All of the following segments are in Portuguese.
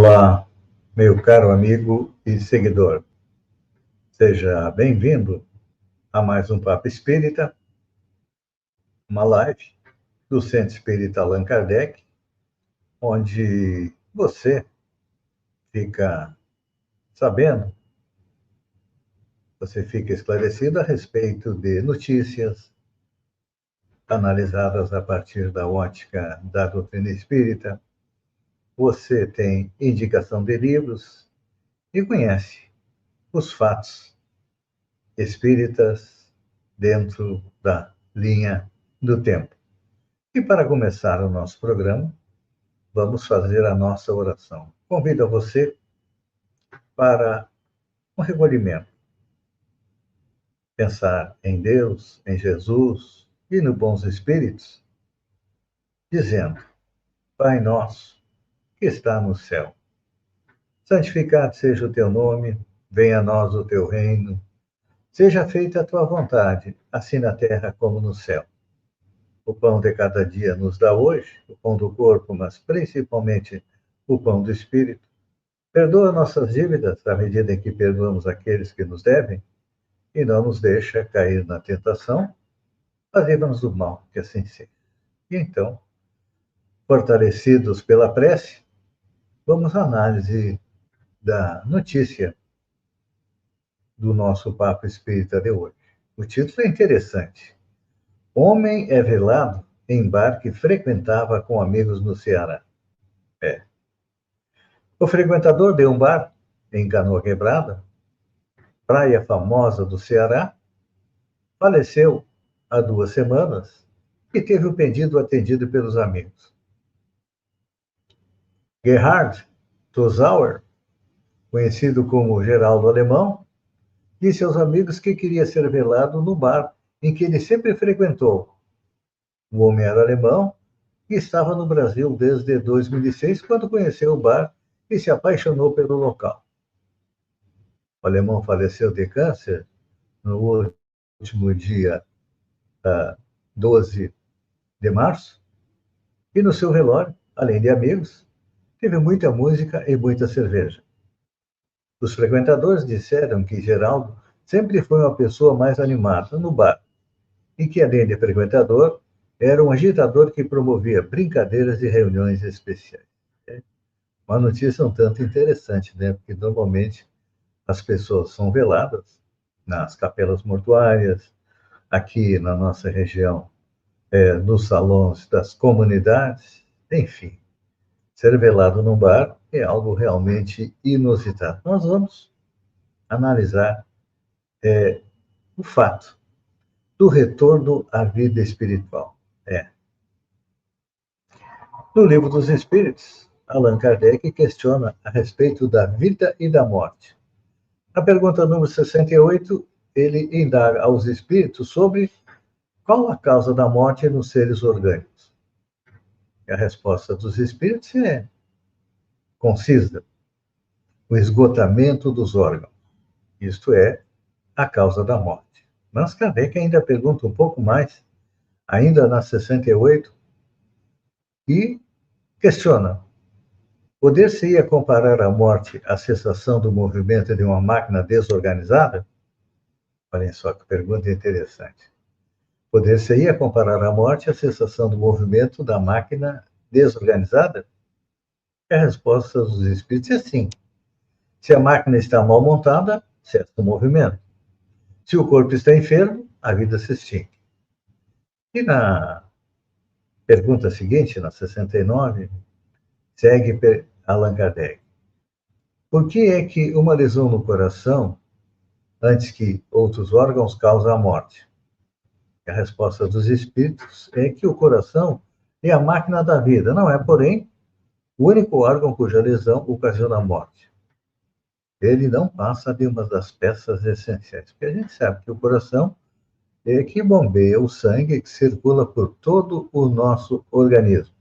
Olá, meu caro amigo e seguidor. Seja bem-vindo a mais um Papo Espírita, uma live do Centro Espírita Allan Kardec, onde você fica sabendo, você fica esclarecido a respeito de notícias analisadas a partir da ótica da doutrina espírita. Você tem indicação de livros e conhece os fatos espíritas dentro da linha do tempo. E para começar o nosso programa, vamos fazer a nossa oração. Convido a você para um recolhimento. Pensar em Deus, em Jesus e nos bons espíritos, dizendo: Pai nosso, que está no céu, santificado seja o teu nome, venha a nós o teu reino, seja feita a tua vontade, assim na terra como no céu. O pão de cada dia nos dá hoje, o pão do corpo, mas principalmente o pão do espírito. Perdoa nossas dívidas à medida em que perdoamos aqueles que nos devem e não nos deixa cair na tentação, mas livra-nos do mal, que assim seja. E então, fortalecidos pela prece, vamos à análise da notícia do nosso Papo Espírita de hoje. O título é interessante. Homem é velado em bar que frequentava com amigos no Ceará. O frequentador de um bar em Canoa Quebrada, praia famosa do Ceará, faleceu há 2 semanas e teve o pedido atendido pelos amigos. Gerhard Tosauer, conhecido como Geraldo Alemão, disse aos amigos que queria ser velado no bar em que ele sempre frequentou. O homem era alemão e estava no Brasil desde 2006, quando conheceu o bar e se apaixonou pelo local. O alemão faleceu de câncer no último dia 12 de março, e no seu velório, além de amigos, teve muita música e muita cerveja. Os frequentadores disseram que Geraldo sempre foi uma pessoa mais animada no bar, e que, além de frequentador, era um agitador que promovia brincadeiras e reuniões especiais. Uma notícia um tanto interessante, né? Porque normalmente as pessoas são veladas nas capelas mortuárias, aqui na nossa região, nos salões das comunidades, enfim. Ser velado num bar é algo realmente inusitado. Nós vamos analisar o fato do retorno à vida espiritual. No Livro dos Espíritos, Allan Kardec questiona a respeito da vida e da morte. Na pergunta número 68, ele indaga aos espíritos sobre qual a causa da morte nos seres orgânicos. E a resposta dos espíritos é concisa: o esgotamento dos órgãos. Isto é a causa da morte. Mas Kardec ainda pergunta um pouco mais, ainda na 68, e questiona: poder-se-ia comparar a morte à cessação do movimento de uma máquina desorganizada? Olhem só que pergunta interessante. Poder-se-ia comparar a morte à cessação do movimento da máquina desorganizada? A resposta dos espíritos é sim. Se a máquina está mal montada, cessa o movimento. Se o corpo está enfermo, a vida se extingue. E na pergunta seguinte, na 69, segue Allan Kardec. Por que é que uma lesão no coração, antes que outros órgãos, causa a morte? A resposta dos espíritos é que o coração é a máquina da vida, não é, porém, o único órgão cuja lesão ocasiona a morte. Ele não passa de uma das peças essenciais, porque a gente sabe que o coração é que bombeia o sangue que circula por todo o nosso organismo.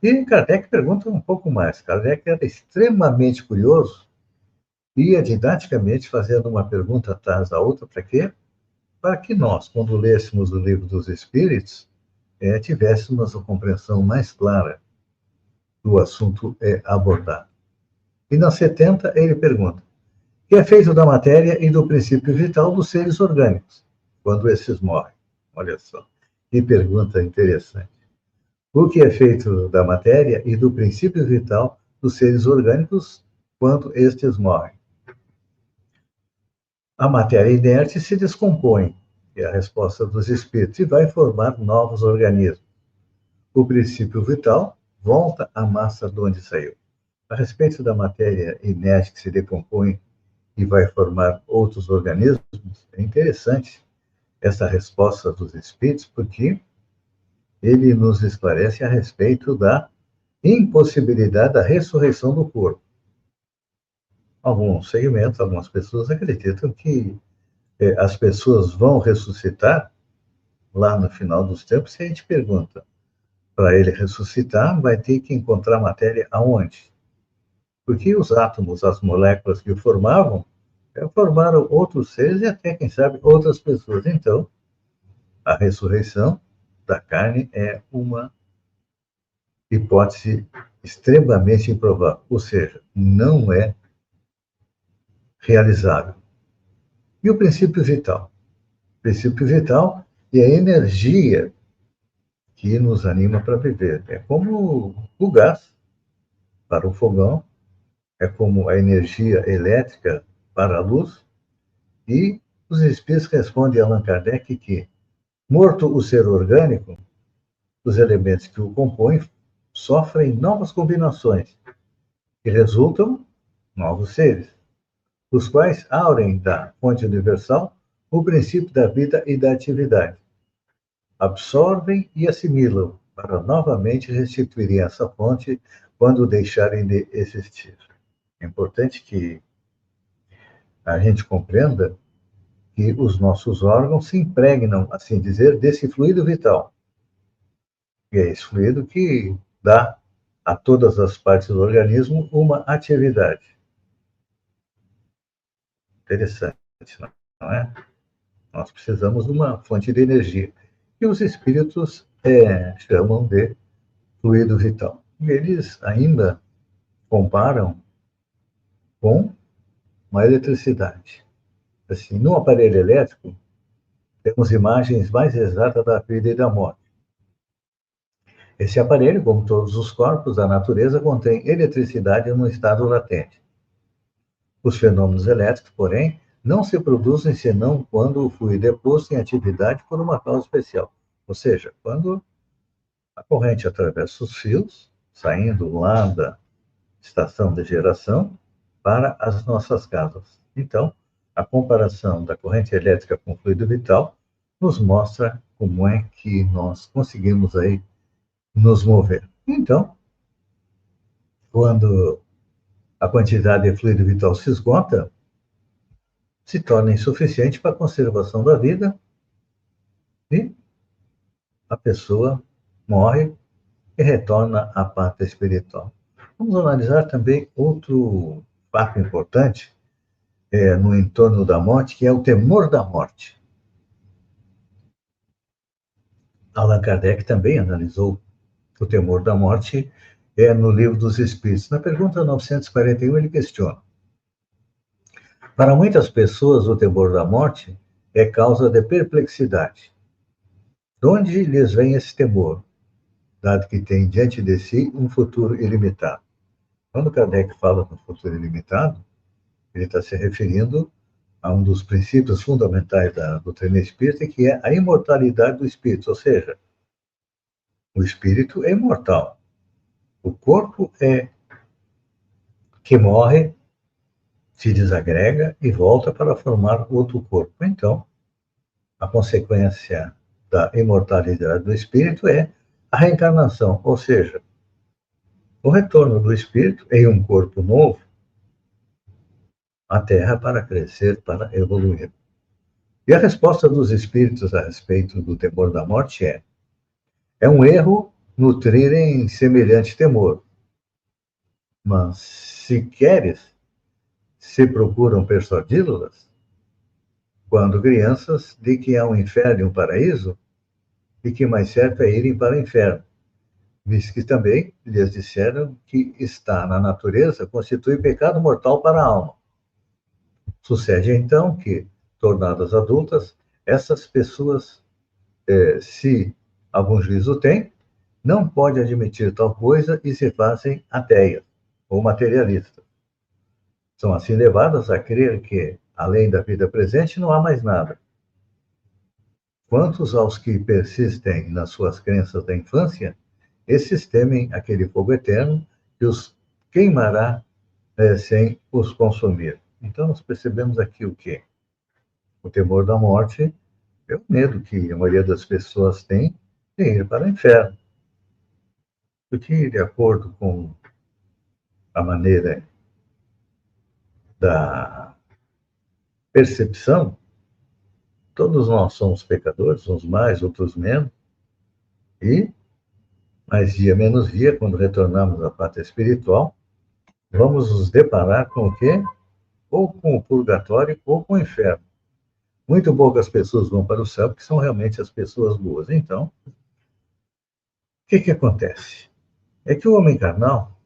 E Kardec pergunta um pouco mais. Kardec era extremamente curioso e ia didaticamente fazendo uma pergunta atrás da outra. Para quê? Para que nós, quando lêssemos o Livro dos Espíritos, tivéssemos a compreensão mais clara do assunto abordado. E na 70, ele pergunta: que é feito da matéria e do princípio vital dos seres orgânicos, quando esses morrem? Olha só, que pergunta interessante. O que é feito da matéria e do princípio vital dos seres orgânicos quando estes morrem? A matéria inerte se descompõe, é a resposta dos espíritos, e vai formar novos organismos. O princípio vital volta à massa de onde saiu. A respeito da matéria inerte que se decompõe e vai formar outros organismos, é interessante essa resposta dos espíritos, porque ele nos esclarece a respeito da impossibilidade da ressurreição do corpo. Alguns segmentos, algumas pessoas acreditam que as pessoas vão ressuscitar lá no final dos tempos. Se a gente pergunta, para ele ressuscitar, vai ter que encontrar matéria aonde? Porque os átomos, as moléculas que o formavam, formaram outros seres e até, quem sabe, outras pessoas. Então, a ressurreição da carne é uma hipótese extremamente improvável, ou seja, não é realizável. E o princípio vital? O princípio vital é a energia que nos anima para viver. É como o gás para o fogão, é como a energia elétrica para a luz, e os espíritos respondem a Allan Kardec que, morto o ser orgânico, os elementos que o compõem sofrem novas combinações e resultam novos seres, os quais aurem da fonte universal o princípio da vida e da atividade. Absorvem e assimilam para novamente restituírem essa fonte quando deixarem de existir. É importante que a gente compreenda que os nossos órgãos se impregnam, assim dizer, desse fluido vital. E é esse fluido que dá a todas as partes do organismo uma atividade. Interessante, não é? Nós precisamos de uma fonte de energia. E os espíritos chamam de fluido vital. E eles ainda comparam com uma eletricidade. Assim, no aparelho elétrico, temos imagens mais exatas da vida e da morte. Esse aparelho, como todos os corpos da natureza, contém eletricidade no estado latente. Os fenômenos elétricos, porém, não se produzem senão quando o fluido é posto em atividade por uma causa especial. Ou seja, quando a corrente atravessa os fios, saindo lá da estação de geração para as nossas casas. Então, a comparação da corrente elétrica com o fluido vital nos mostra como é que nós conseguimos aí nos mover. Então, quando a quantidade de fluido vital se esgota, se torna insuficiente para a conservação da vida e a pessoa morre e retorna à pátria espiritual. Vamos analisar também outro fato importante no entorno da morte, que é o temor da morte. Allan Kardec também analisou o temor da morte no Livro dos Espíritos. Na pergunta 941, ele questiona: para muitas pessoas, o temor da morte é causa de perplexidade. De onde lhes vem esse temor, dado que tem diante de si um futuro ilimitado? Quando Kardec fala no futuro ilimitado, ele está se referindo a um dos princípios fundamentais da doutrina espírita, que é a imortalidade do espírito, ou seja, o espírito é imortal. O corpo é que morre, se desagrega e volta para formar outro corpo. Então, a consequência da imortalidade do espírito é a reencarnação, ou seja, o retorno do espírito em um corpo novo à Terra para crescer, para evoluir. E a resposta dos espíritos a respeito do temor da morte é um erro nutrirem semelhante temor. Mas se queres, se procuram persuadi-las, quando crianças, de que há um inferno e um paraíso, e que mais certo é irem para o inferno. visto que também lhes disseram que está na natureza constitui pecado mortal para a alma. Sucede então que, tornadas adultas, essas pessoas, se algum juízo têm, não pode admitir tal coisa e se fazem ateias ou materialistas. São assim levadas a crer que, além da vida presente, não há mais nada. Quantos aos que persistem nas suas crenças da infância, esses temem aquele fogo eterno que os queimará sem os consumir. Então, nós percebemos aqui o quê? O temor da morte é o medo que a maioria das pessoas tem de ir para o inferno. Porque, de acordo com a maneira da percepção, todos nós somos pecadores, uns mais, outros menos, e mais dia menos dia, quando retornarmos à pátria espiritual, vamos nos deparar com o quê? Ou com o purgatório ou com o inferno. Muito poucas pessoas vão para o céu, porque são realmente as pessoas boas. Então, o que acontece? É que o homem carnal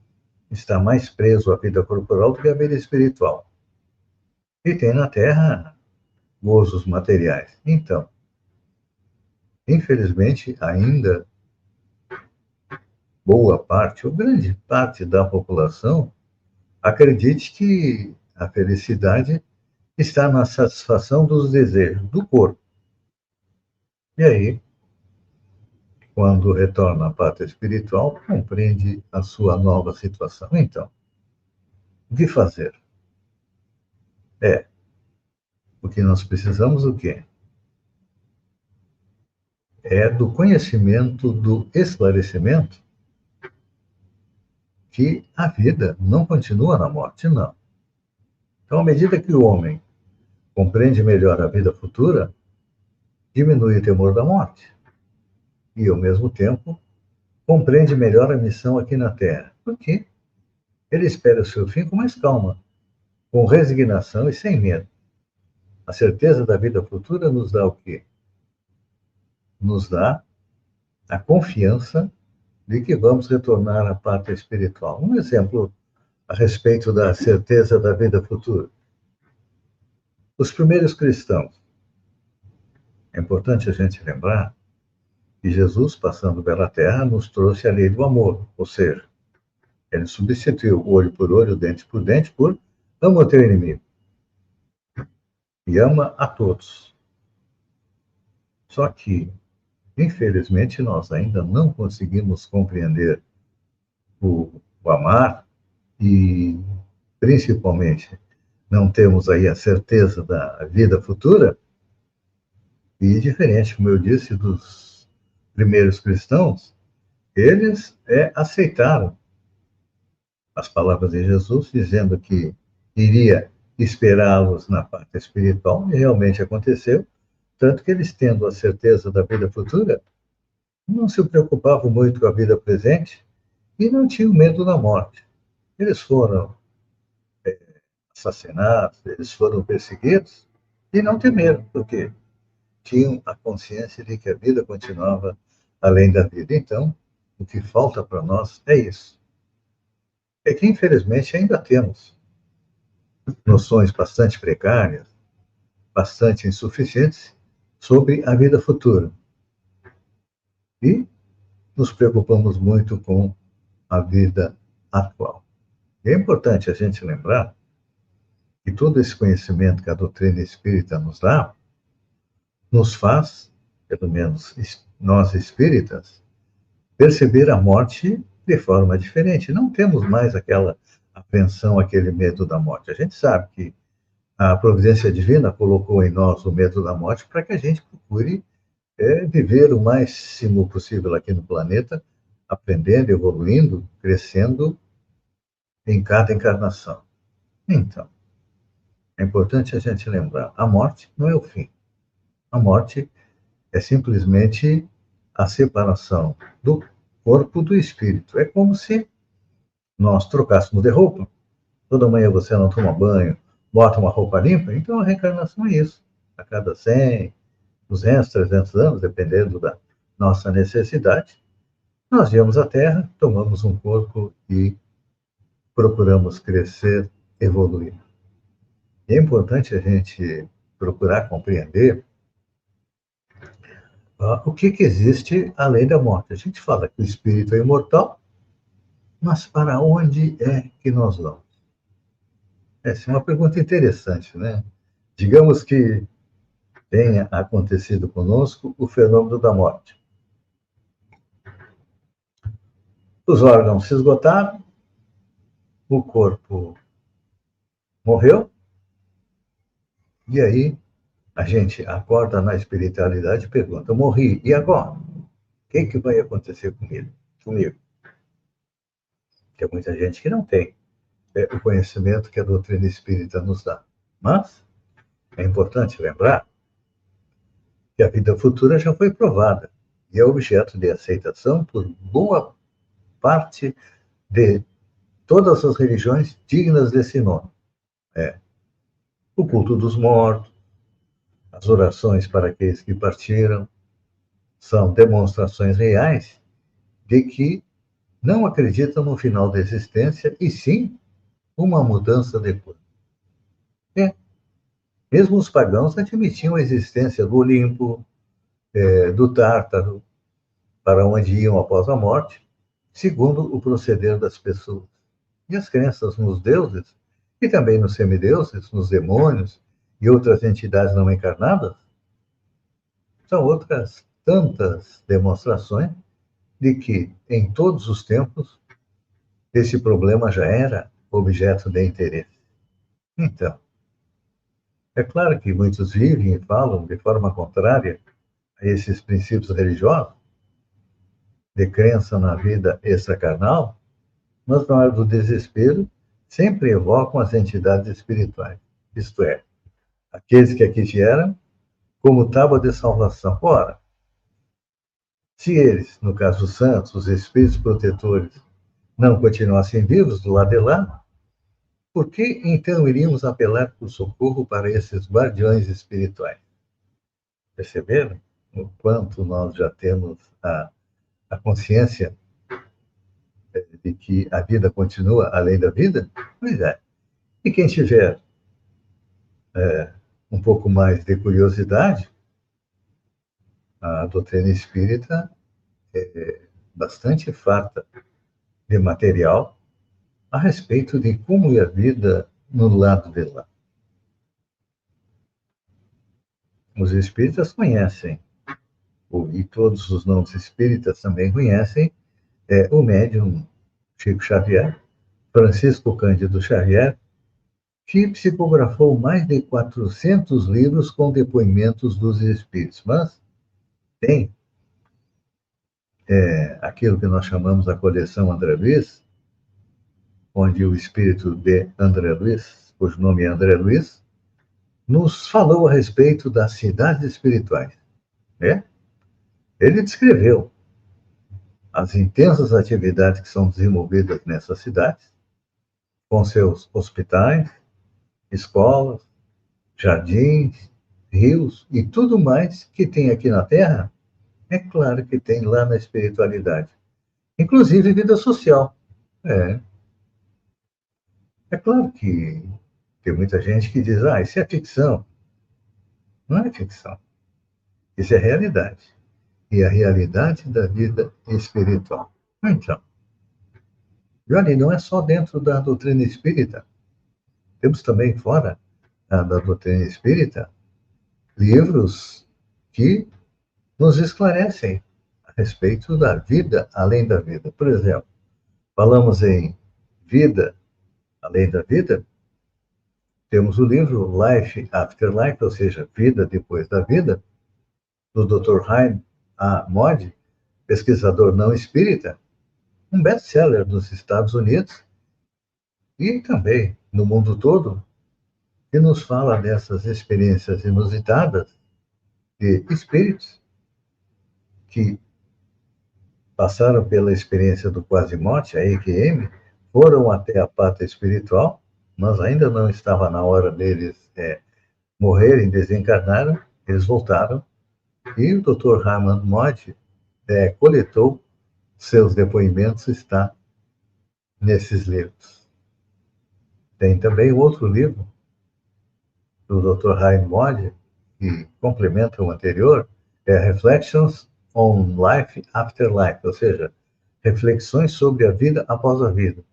está mais preso à vida corporal do que à vida espiritual. E tem na Terra gozos materiais. Então, infelizmente, ainda boa parte, ou grande parte da população, acredite que a felicidade está na satisfação dos desejos do corpo. E aí, quando retorna à pátria espiritual, compreende a sua nova situação. Então, o que fazer? O que nós precisamos o quê? É do conhecimento, do esclarecimento que a vida não continua na morte, não. Então, à medida que o homem compreende melhor a vida futura, diminui o temor da morte. E, ao mesmo tempo, compreende melhor a missão aqui na Terra. Por quê? Ele espera o seu fim com mais calma, com resignação e sem medo. A certeza da vida futura nos dá o quê? Nos dá a confiança de que vamos retornar à pátria espiritual. Um exemplo a respeito da certeza da vida futura. Os primeiros cristãos. É importante a gente lembrar que Jesus, passando pela terra, nos trouxe a lei do amor, ou seja, ele substituiu olho por olho, dente por dente, por ama o teu inimigo. E ama a todos. Só que, infelizmente, nós ainda não conseguimos compreender o amar e, principalmente, não temos aí a certeza da vida futura. E, diferente, como eu disse, dos primeiros cristãos, eles aceitaram as palavras de Jesus, dizendo que iria esperá-los na parte espiritual, e realmente aconteceu, tanto que eles, tendo a certeza da vida futura, não se preocupavam muito com a vida presente e não tinham medo da morte. Eles foram assassinados, eles foram perseguidos e não temeram, porque tinham a consciência de que a vida continuava além da vida. Então, o que falta para nós é isso. É que, infelizmente, ainda temos noções bastante precárias, bastante insuficientes sobre a vida futura. E nos preocupamos muito com a vida atual. E é importante a gente lembrar que todo esse conhecimento que a doutrina espírita nos dá, nos faz, pelo menos nós espíritas, perceber a morte de forma diferente. Não temos mais aquela apreensão, aquele medo da morte. A gente sabe que a providência divina colocou em nós o medo da morte para que a gente procure viver o máximo possível aqui no planeta, aprendendo, evoluindo, crescendo em cada encarnação. Então, é importante a gente lembrar, a morte não é o fim. A morte é simplesmente a separação do corpo do espírito. É como se nós trocássemos de roupa. Toda manhã você não toma banho, bota uma roupa limpa, então a reencarnação é isso. A cada 100, 200, 300 anos, dependendo da nossa necessidade, Nós viemos à Terra, tomamos um corpo e procuramos crescer, evoluir. E é importante a gente procurar compreender o que existe além da morte. A gente fala que o espírito é imortal, mas para onde é que nós vamos? Essa é uma pergunta interessante, né? Digamos que tenha acontecido conosco o fenômeno da morte. Os órgãos se esgotaram, o corpo morreu, e aí a gente acorda na espiritualidade e pergunta: eu morri, e agora? O que vai acontecer comigo? Tem muita gente que não tem o conhecimento que a doutrina espírita nos dá. Mas é importante lembrar que a vida futura já foi provada e é objeto de aceitação por boa parte de todas as religiões dignas desse nome. O culto dos mortos, as orações para aqueles que partiram, são demonstrações reais de que não acreditam no final da existência e sim uma mudança depois. Mesmo os pagãos admitiam a existência do Olimpo, do Tártaro, para onde iam após a morte, segundo o proceder das pessoas. E as crenças nos deuses, e também nos semideuses, nos demônios e outras entidades não encarnadas, são outras tantas demonstrações de que, em todos os tempos, esse problema já era objeto de interesse. Então, é claro que muitos vivem e falam de forma contrária a esses princípios religiosos, de crença na vida extracarnal, mas na hora do desespero sempre evocam as entidades espirituais, isto é, aqueles que aqui vieram como tábua de salvação. Ora, se eles, no caso os santos, os espíritos protetores, não continuassem vivos do lado de lá, por que então iríamos apelar por socorro para esses guardiões espirituais? Perceberam o quanto nós já temos a consciência de que a vida continua além da vida? Pois é. E quem tiver um pouco mais de curiosidade, a doutrina espírita é bastante farta de material a respeito de como é a vida no lado de lá. Os espíritas conhecem, e todos os não espíritas também conhecem, o médium Chico Xavier, Francisco Cândido Xavier, que psicografou mais de 400 livros com depoimentos dos espíritos. Mas tem aquilo que nós chamamos a coleção André Luiz, onde o espírito de André Luiz, cujo nome é André Luiz, nos falou a respeito das cidades espirituais. Ele descreveu as intensas atividades que são desenvolvidas nessas cidades, com seus hospitais, escolas, jardins, rios e tudo mais que tem aqui na Terra, é claro que tem lá na espiritualidade. Inclusive vida social. É claro que tem muita gente que diz, isso é ficção. Não é ficção. Isso é realidade. E a realidade da vida espiritual. Então, Johnny, não é só dentro da doutrina espírita. Temos também fora da doutrina espírita livros que nos esclarecem a respeito da vida além da vida. Por exemplo, falamos em vida além da vida, temos o livro Life After Life, ou seja, Vida Depois da Vida, do Dr. Haim A. Mod, pesquisador não espírita, um best-seller nos Estados Unidos e também no mundo todo, que nos fala dessas experiências inusitadas de espíritos que passaram pela experiência do quase-morte, a EQM, foram até a pátria espiritual, mas ainda não estava na hora deles morrerem, desencarnaram, eles voltaram, e o Dr. Hammond Mod coletou seus depoimentos está nesses livros. Tem também outro livro do Dr. Ryan Moody, que complementa o anterior, é Reflections on Life After Life, ou seja, reflexões sobre a vida após a vida.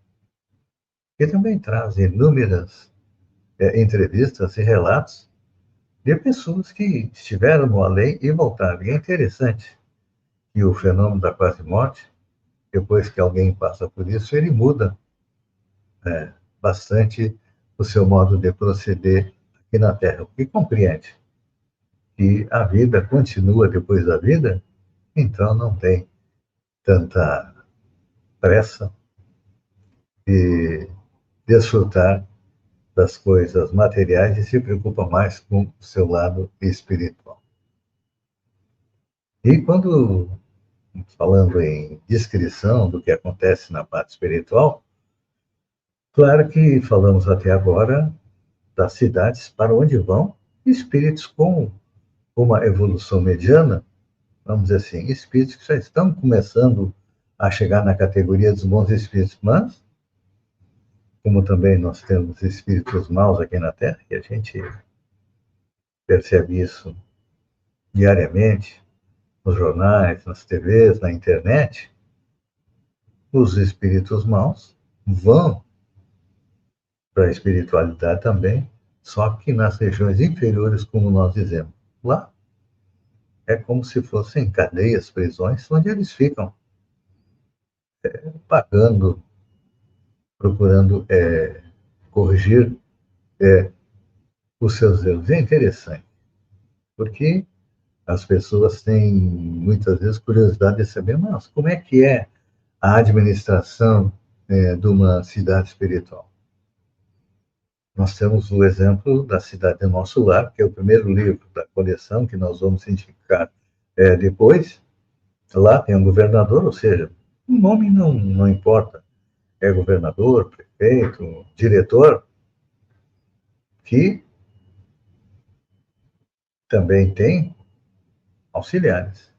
E também traz inúmeras entrevistas e relatos de pessoas que estiveram no além e voltaram. E é interessante que o fenômeno da quase morte, depois que alguém passa por isso, ele muda bastante o seu modo de proceder aqui na Terra, porque compreende que a vida continua depois da vida, então não tem tanta pressa de desfrutar das coisas materiais e se preocupa mais com o seu lado espiritual. E quando, falando em descrição do que acontece na parte espiritual, claro que falamos até agora das cidades para onde vão espíritos com uma evolução mediana, vamos dizer assim, espíritos que já estão começando a chegar na categoria dos bons espíritos, mas, como também nós temos espíritos maus aqui na Terra, e a gente percebe isso diariamente, nos jornais, nas TVs, na internet, os espíritos maus vão para a espiritualidade também, só que nas regiões inferiores, como nós dizemos. Lá é como se fossem cadeias, prisões, onde eles ficam pagando, procurando corrigir os seus erros. É interessante, porque as pessoas têm muitas vezes curiosidade de saber, mas como é que é a administração de uma cidade espiritual? Nós temos o exemplo da Cidade do Nosso Lar, que é o primeiro livro da coleção, que nós vamos indicar depois. Lá tem um governador, ou seja, o nome não importa. É governador, prefeito, diretor, que também tem auxiliares.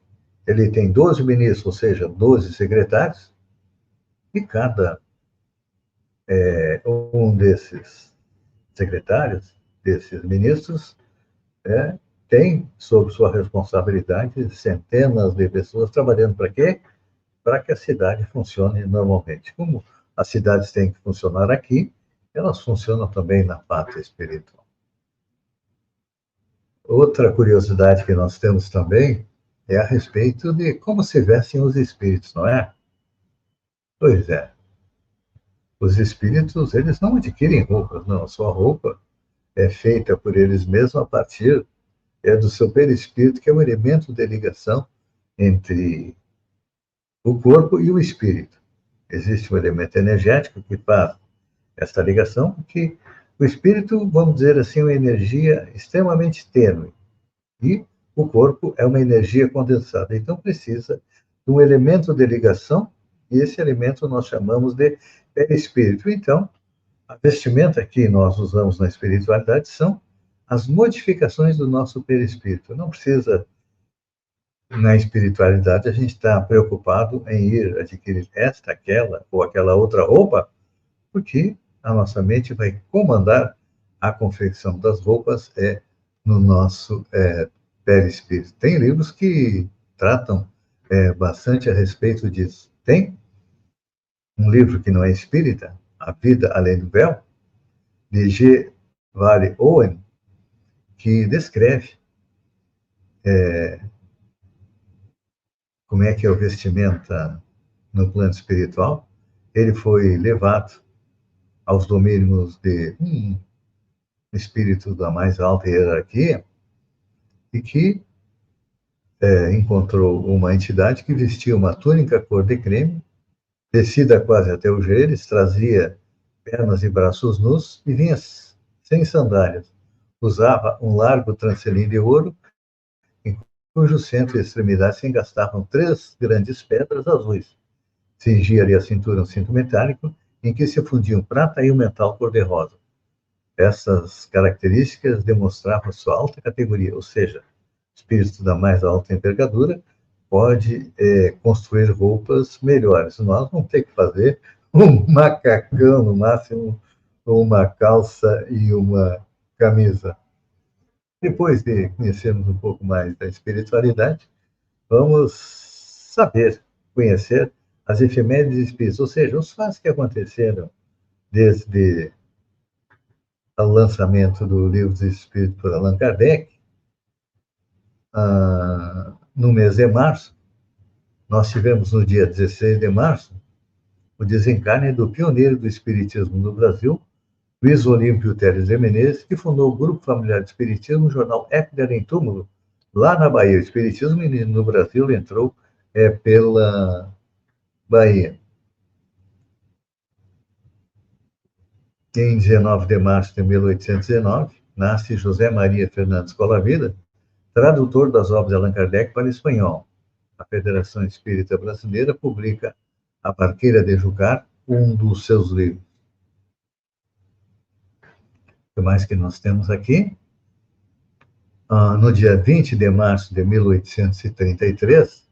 Ele tem 12 ministros, ou seja, 12 secretários, e cada um desses secretários, desses ministros, tem sob sua responsabilidade centenas de pessoas trabalhando para quê? Para que a cidade funcione normalmente. Como as cidades têm que funcionar aqui, elas funcionam também na parte espiritual. Outra curiosidade que nós temos também é a respeito de como se vestem os espíritos, não é? Pois é. Os espíritos, eles não adquirem roupas, não. A sua roupa é feita por eles mesmos a partir do seu perispírito, que é o elemento de ligação entre o corpo e o espírito. Existe um elemento energético que faz essa ligação, que o espírito, vamos dizer assim, é uma energia extremamente tênue, e o corpo é uma energia condensada. Então, precisa de um elemento de ligação, e esse elemento nós chamamos de perispírito. Então, a vestimenta que nós usamos na espiritualidade são as modificações do nosso perispírito. Não precisa, na espiritualidade, a gente está preocupado em ir adquirir esta, aquela ou aquela outra roupa, porque a nossa mente vai comandar a confecção das roupas no nosso perispírito. Tem livros que tratam bastante a respeito disso. Tem um livro que não é espírita, A Vida Além do Véu, de G. Vale Owen, que descreve como é que é o vestimenta no plano espiritual. Ele foi levado aos domínios de um espírito da mais alta hierarquia e que encontrou uma entidade que vestia uma túnica cor de creme, descida quase até os joelhos, trazia pernas e braços nus e vinha sem sandálias. Usava um largo trancelim de ouro, em cujo centro e extremidade se engastavam 3 grandes pedras azuis. Cingia-lhe a cintura um cinto metálico, em que se fundiam prata e o metal cor-de-rosa. Essas características demonstravam sua alta categoria, ou seja, espírito da mais alta envergadura, pode construir roupas melhores. Nós vamos ter que fazer um macacão, no máximo, uma calça e uma camisa. Depois de conhecermos um pouco mais da espiritualidade, vamos saber, conhecer as efemérides espíritas, ou seja, os fatos que aconteceram desde o lançamento do Livro dos Espíritos por Allan Kardec, no mês de março. Nós tivemos no dia 16 de março o desencarne do pioneiro do espiritismo no Brasil, Luiz Olímpio Teles de Menezes, que fundou o Grupo Familiar de Espiritismo, o jornal Épica em Túmulo, lá na Bahia. O espiritismo no Brasil entrou pela Bahia. Em 19 de março de 1819, nasce José Maria Fernandes Colavida, tradutor das obras de Allan Kardec para o espanhol. A Federação Espírita Brasileira publica A Barqueira de Jucar, um dos seus livros. O que mais que nós temos aqui? No dia 20 de março de 1833,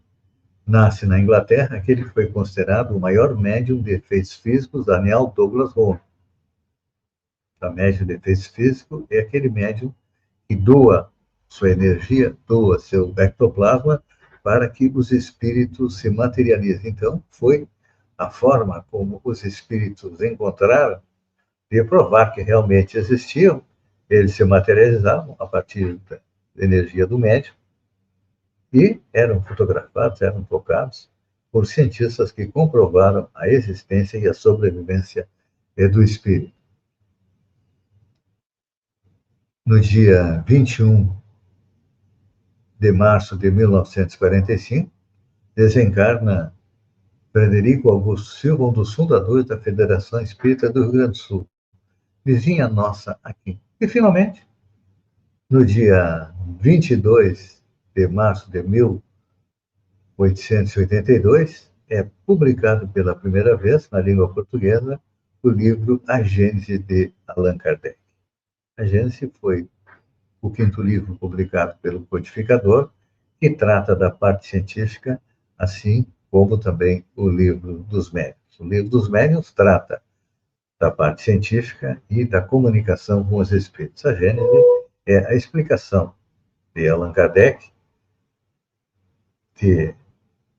nasce na Inglaterra aquele que foi considerado o maior médium de efeitos físicos, Daniel Douglas Home. O médium de efeitos físicos é aquele médium que doa sua energia, doa seu ectoplasma para que os espíritos se materializem. Então, foi a forma como os espíritos encontraram de provar que realmente existiam. Eles se materializavam a partir da energia do médium e eram fotografados, eram tocados por cientistas que comprovaram a existência e a sobrevivência do espírito. No dia 21 de março de 1945, desencarna Frederico Augusto Silva, um dos fundadores da Federação Espírita do Rio Grande do Sul, vizinha nossa aqui. E, finalmente, no dia 22 de março de 1882, é publicado pela primeira vez, na língua portuguesa, o livro A Gênese de Allan Kardec. A Gênese foi o quinto livro publicado pelo codificador, que trata da parte científica, assim como também o Livro dos Médiuns. O Livro dos Médiuns trata da parte científica e da comunicação com os espíritos. A Gênese é a explicação de Allan Kardec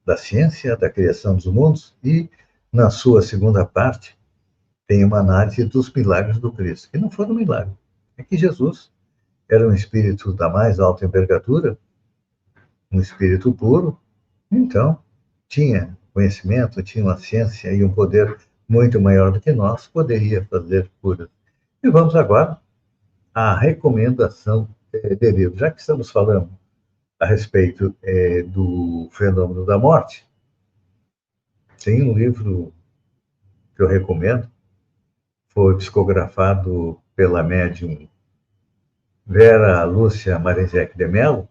da ciência, da criação dos mundos, e, na sua segunda parte, tem uma análise dos milagres do Cristo, que não foram milagres. É que Jesus era um espírito da mais alta envergadura, um espírito puro, então tinha conhecimento, tinha uma ciência e um poder muito maior do que nós, poderia fazer curas. E vamos agora à recomendação de livro. Já que estamos falando a respeito do fenômeno da morte, tem um livro que eu recomendo, foi psicografado pela médium Vera Lúcia Marizek de Mello,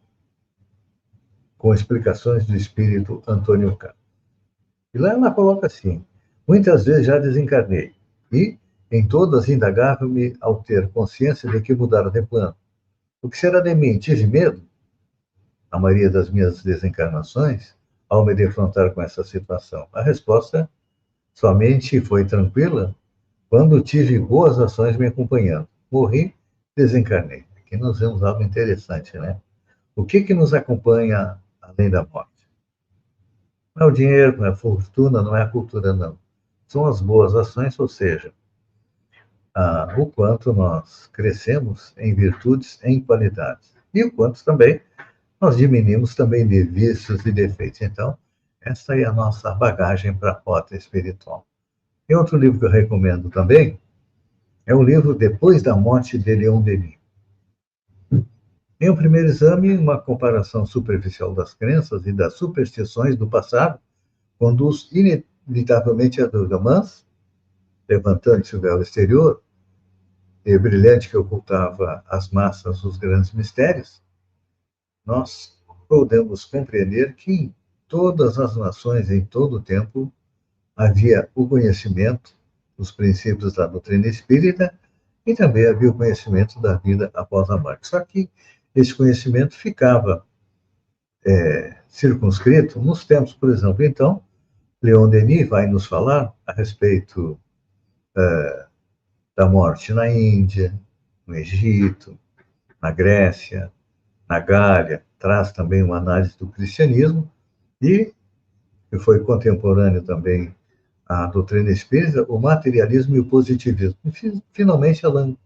com explicações do espírito Antônio Carlos. E lá ela coloca assim: muitas vezes já desencarnei, e em todas indagava-me ao ter consciência de que mudara de plano. O que será de mim? Tive medo, a maioria das minhas desencarnações, ao me defrontar com essa situação. A resposta somente foi tranquila quando tive boas ações me acompanhando. Morri, desencarnei. Aqui nós vemos algo interessante, né? O que nos acompanha além da morte? Não é o dinheiro, não é a fortuna, não é a cultura, não. São as boas ações, ou seja, o quanto nós crescemos em virtudes, em qualidades. E o quanto também nós diminuímos também de vícios e defeitos. Então, essa é a nossa bagagem para a rota espiritual. E outro livro que eu recomendo também é o livro Depois da Morte, de Leon Denis. Em um primeiro exame, uma comparação superficial das crenças e das superstições do passado conduz inevitavelmente à dúvida, mas, levantando-se o véu exterior, brilhante que ocultava às massas os grandes mistérios, nós podemos compreender que em todas as nações, em todo o tempo, havia o conhecimento dos princípios da doutrina espírita e também havia o conhecimento da vida após a morte. Só que esse conhecimento ficava circunscrito nos tempos, por exemplo. Então, Leon Denis vai nos falar a respeito da morte na Índia, no Egito, na Grécia, na Gália, traz também uma análise do cristianismo e que foi contemporâneo também à doutrina espírita, o materialismo e o positivismo. E, finalmente, Allan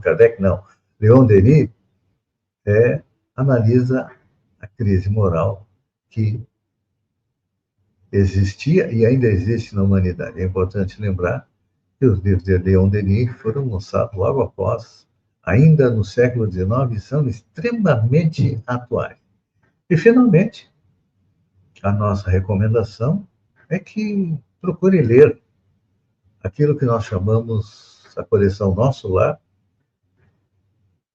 Kardec, não, Leon Denis analisa a crise moral que existia e ainda existe na humanidade. É importante lembrar que os livros de Leon Denis foram lançados logo após, ainda no século XIX, e são extremamente atuais. E, finalmente, a nossa recomendação é que procure ler aquilo que nós chamamos a coleção Nosso Lar,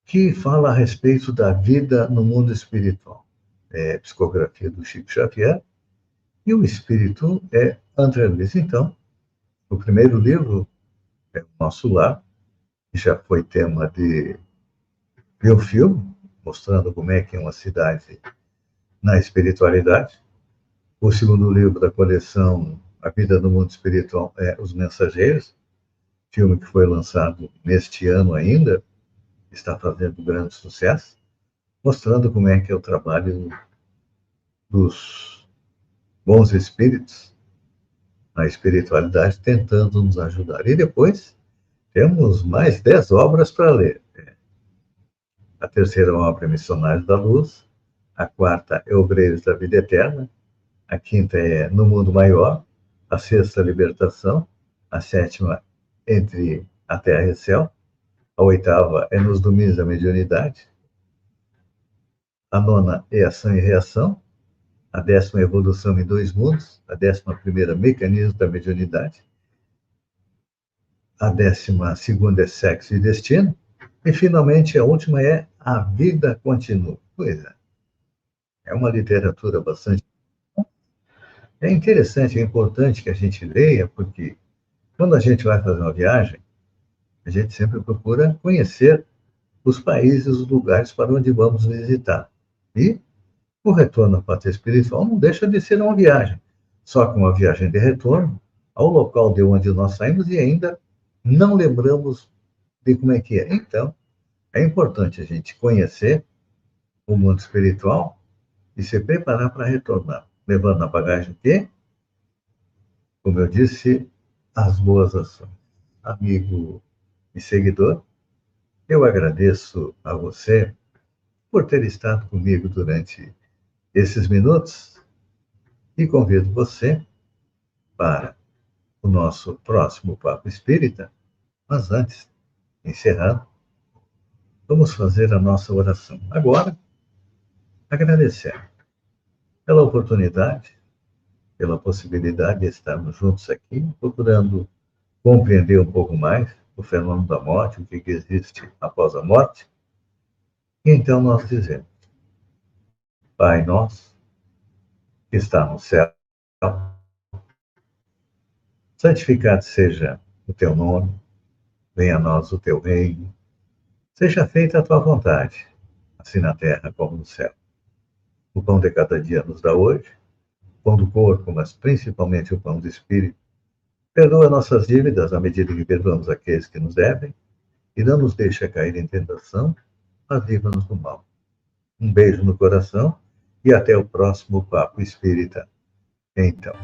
que fala a respeito da vida no mundo espiritual. É psicografia do Chico Xavier, e o espírito é André Luiz. Então, o primeiro livro é o Nosso Lar, que já foi tema de um filme, mostrando como é que é uma cidade na espiritualidade. O segundo livro da coleção A Vida no Mundo Espiritual é Os Mensageiros, filme que foi lançado neste ano ainda, está fazendo grande sucesso, mostrando como é que é o trabalho dos bons espíritos na espiritualidade, tentando nos ajudar. E depois temos mais 10 obras para ler. A terceira obra é Missionários da Luz, a quarta é Obreiros da Vida Eterna, a quinta é No Mundo Maior, a sexta, Libertação, a sétima, Entre a Terra e o Céu, a oitava é Nos Domínios da Mediunidade, a nona é Ação e Reação, a 10ª, Evolução em Dois Mundos, a 11ª, Mecanismo da Mediunidade, a 12ª é Sexo e Destino, e, finalmente, a última é A Vida Continua. Pois é. É uma literatura bastante... É interessante, é importante que a gente leia, porque quando a gente vai fazer uma viagem, a gente sempre procura conhecer os países, os lugares para onde vamos visitar. E o retorno à pátria espiritual não deixa de ser uma viagem, só que uma viagem de retorno ao local de onde nós saímos e ainda não lembramos de como é que é. Então, é importante a gente conhecer o mundo espiritual e se preparar para retornar, levando na bagagem o quê? Como eu disse, as boas ações. Amigo e seguidor, eu agradeço a você por ter estado comigo durante esses minutos e convido você para o nosso próximo Papo Espírita. Mas antes, encerrando, vamos fazer a nossa oração. Agora, agradecer pela oportunidade, pela possibilidade de estarmos juntos aqui, procurando compreender um pouco mais o fenômeno da morte, o que existe após a morte. E então nós dizemos: Pai nosso, que está no céu, santificado seja o teu nome, venha a nós o teu reino, seja feita a tua vontade, assim na terra como no céu. O pão de cada dia nos dá hoje, o pão do corpo, mas principalmente o pão do espírito. Perdoa nossas dívidas à medida que perdoamos aqueles que nos devem, e não nos deixa cair em tentação, mas livra-nos do mal. Um beijo no coração e até o próximo Papo Espírita. Então.